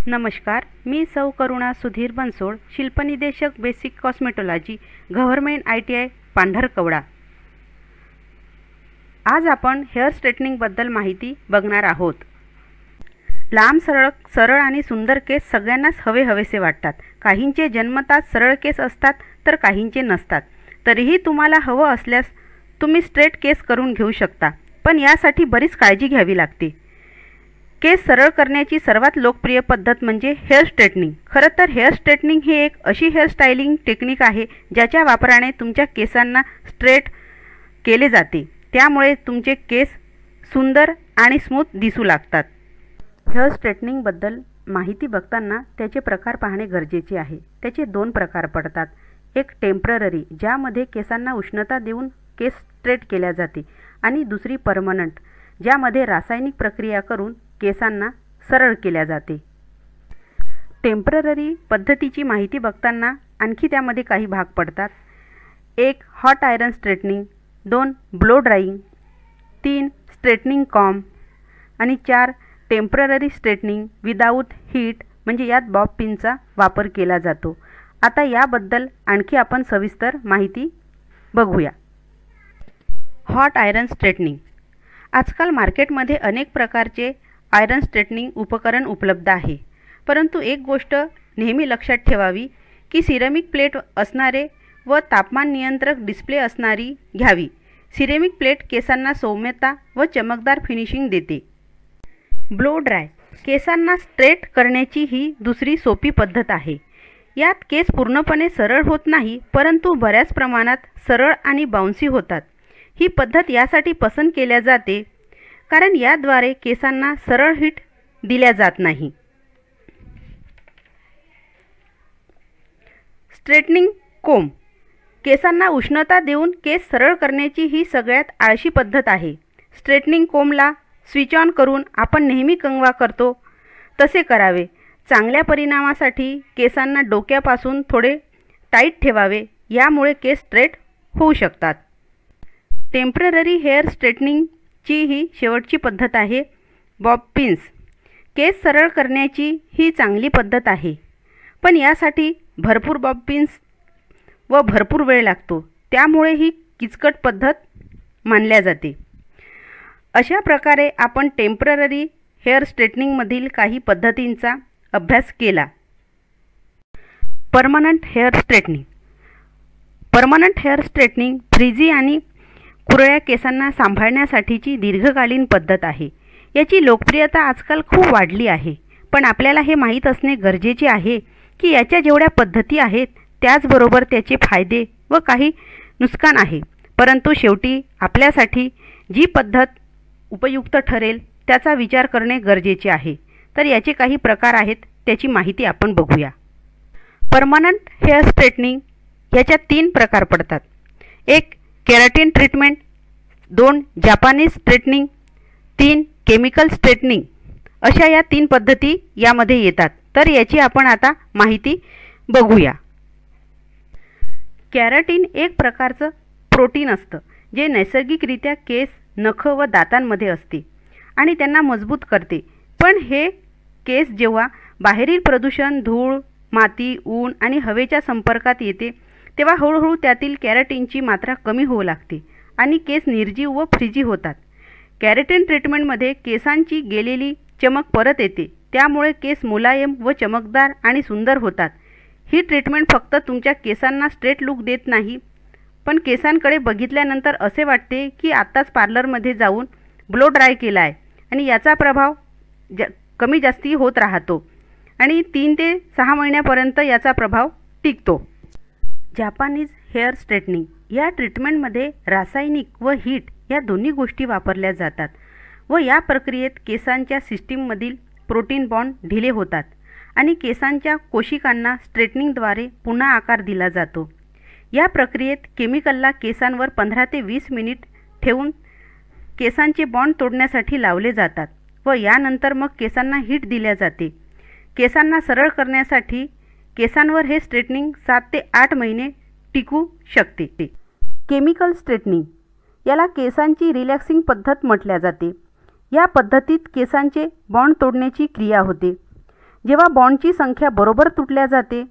नमस्कार, मी सौ करुणा सुधीर बनसोड, शिल्पनिदेशक basic cosmetology, government ITI Pandharkawada. आज आपण हेअर स्ट्रेटनिंगबद्दल माहिती बघणार आहोत। लांब सरळ आणि सुंदर केस सगळ्यांनाच हवेसे वाटतात। काहींचे जन्मताच सरळ केस असतात तर काहींचे नसतात। तरीही तुम्हाला हवं असल्यास तुम्ही स्ट्रेट केस करून घेऊ शकता, पण यासाठी बरीच काळजी घ्यावी लागते। केस सरळ करण्याची सर्वात लोकप्रिय पद्धत म्हणजे हेअर स्ट्रेटनिंग। खरं तर हेअर स्ट्रेटनिंग ही एक अशी हेअर स्टायलिंग टेक्निक आहे ज्याच्या वापराने तुमच्या केसांना स्ट्रेट केले जाते, त्यामुळे तुमचे केस सुंदर आणि स्मूथ दिसू लागतात। हेअर स्ट्रेटनिंगबद्दल माहिती बघताना त्याचे प्रकार पाहणे गरजेचे आहे। त्याचे दोन प्रकार पडतात। एक टेम्पररी, ज्यामध्ये केसांना उष्णता देऊन केस स्ट्रेट केल्या जाते, आणि दुसरी परमनंट, ज्यामध्ये रासायनिक प्रक्रिया करून केसांना सरळ केल्या जाते। टेम्पररी पद्धतीची माहिती बघताना आणखी त्यामध्ये काही भाग पडतात। 1. Hot iron straightening, 2. Blow drawing, 3. Straightening comb आणि 4. टेम्पररी स्ट्रेटनिंग विदाऊट हीट, म्हणजे यात बॉब पिनचा वापर केला जातो। आता याबद्दल आणखी आपण सविस्तर माहिती बघूया। Hot iron straightening. आजकाल मार्केटमध्ये अनेक प्रकारचे आयरन स्ट्रेटनिंग उपकरण उपलब्ध आहे, परंतु एक गोष्ट नेहमी लक्षात ठेवावी की सिरेमिक प्लेट असणारे व तापमान नियंत्रक डिस्प्ले असणारी घ्यावी। सिरेमिक प्लेट केसांना सौम्यता व चमकदार फिनिशिंग देते। ब्लो ड्राय केसांना स्ट्रेट करण्याची ही दुसरी सोपी पद्धत आहे। यात केस पूर्णपणे सरळ होत नाही, परंतु बऱ्याच प्रमाणात सरळ आणि बाउन्सी होतात। ही पद्धत यासाठी पसंत केल्या जाते कारण याद्वारे केसांना सरळ हीट दिल्या जात नाही। स्ट्रेटनिंग कोम्ब केसांना उष्णता देऊन केस सरळ करण्याची ही सगळ्यात आळशी पद्धत आहे। स्ट्रेटनिंग कोम्बला स्विच ऑन करून आपण नेहमी कंगवा करतो तसे करावे। चांगल्या परिणामासाठी केसांना डोक्यापासून थोडे टाईट ठेवावे, यामुळे केस स्ट्रेट होऊ शकतात। टेम्पररी हेअर स्ट्रेटनिंगची ही शेवटची पद्धत आहे, बॉब पिन्स। केस सरळ करण्याची ही चांगली पद्धत आहे, पण यासाठी भरपूर बॉब पिन्स व भरपूर वेळ लागतो, त्यामुळे ही किचकट पद्धत मानल्या जाते। अशा प्रकारे आपण टेम्पररी हेअर स्ट्रेटनिंगमधील काही पद्धतींचा अभ्यास केला। Permanent hair straightening. Permanent hair straightening फ्रिजी आणि कुरळ्या केसांना सांभाळण्यासाठीची दीर्घकालीन पद्धत आहे। याची लोकप्रियता आजकाल खूप वाढली आहे, पण आपल्याला हे माहीत असणे गरजेचे आहे की याच्या जेवढ्या पद्धती आहेत त्याचबरोबर त्याचे फायदे व काही नुकसान आहे। परंतु शेवटी आपल्यासाठी जी पद्धत उपयुक्त ठरेल त्याचा विचार करणे गरजेचे आहे। तर याचे काही प्रकार आहेत, त्याची माहिती आपण बघूया। परमनंट हेअर स्ट्रेटनिंग याच्यात 3 प्रकार पडतात। 1. Keratin treatment, 2. Japanese straightening, 3. Chemical straightening, अशा या 3 पद्धती यामध्ये येतात। तर याची आपण आता माहिती बघूया। केराटिन एक प्रकारचं प्रोटीन असतं जे नैसर्गिकरित्या केस, नख व दातांमध्ये असते आणि त्यांना मजबूत करते। पण हे केस जेव्हा बाहेरील प्रदूषण, धूळ, माती, ऊन आणि हवेच्या संपर्कात येते तेव्हा हळूहळू त्यातील केराटिनची मात्रा कमी होऊ लागते आणि केस निर्जीव व फ्रिजी होतात। केराटिन ट्रीटमेंटमध्ये केसांची गेलेली चमक परत येते, त्यामुळे केस मुलायम व चमकदार आणि सुंदर होतात। ही ट्रीटमेंट फक्त तुमच्या केसांना स्ट्रेट लुक देत नाही, पण केसांकडे बघितल्यानंतर असे वाटते की आत्ताच पार्लरमध्ये जाऊन ब्लो ड्राय केला आहे, आणि याचा प्रभाव कमी जास्ती होत राहतो आणि 3 ते 6 महिन्यापर्यंत याचा प्रभाव टिकतो। जापानीज हेअर स्ट्रेटनिंग या ट्रीटमेंटमध्ये रासायनिक व हीट या दोन्ही गोष्टी वापरल्या जातात व या प्रक्रियेत केसांच्या सिस्टीममधील प्रोटीन बॉन्ड ढिले होतात आणि केसांच्या कोशिकांना स्ट्रेटनिंगद्वारे पुन्हा आकार दिला जातो। या प्रक्रियेत केमिकलला केसांवर 15 ते 20 मिनिट ठेवून केसांचे बॉन्ड तोडण्यासाठी लावले जातात व यानंतर मग केसांना हीट दिल्या जाते। केसांना सरळ करण्यासाठी केसांवर हे स्ट्रेटनिंग 7 ते 8 महिने टिकू शकते। केमिकल स्ट्रेटनिंग याला केसांची रिलॅक्सिंग पद्धत म्हटल्या जाते। या पद्धतीत केसांचे बॉन्ड तोडण्याची क्रिया होते। जेव्हा बॉन्डची संख्या बरोबर तुटल्या जाते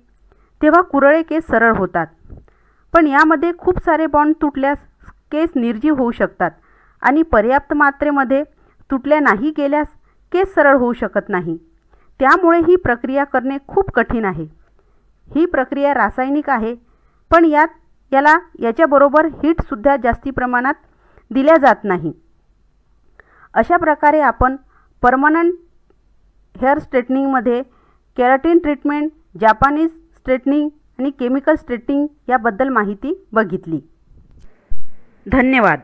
तेव्हा कुरळे केस सरळ होतात. पण यामध्ये खूप सारे बॉन्ड तुटल्यास केस निर्जीव होऊ शकतात आणि पर्याप्त मात्रेमध्ये तुटल्या नाही गेल्यास केस सरळ होऊ शकत नाही. त्यामुळे ही प्रक्रिया करणे खूप कठीण आहे. ही प्रक्रिया रासायनिक आहे, पण याच्याबरोबर हीटसुद्धा जास्ती प्रमाणात दिल्या जात नाही. अशा प्रकारे आपण परमनंट हेअर स्ट्रेटनिंगमध्ये केराटिन ट्रीटमेंट, जापानीज स्ट्रेटनिंग आणि केमिकल स्ट्रेटनिंग याबद्दल माहिती बघितली. धन्यवाद.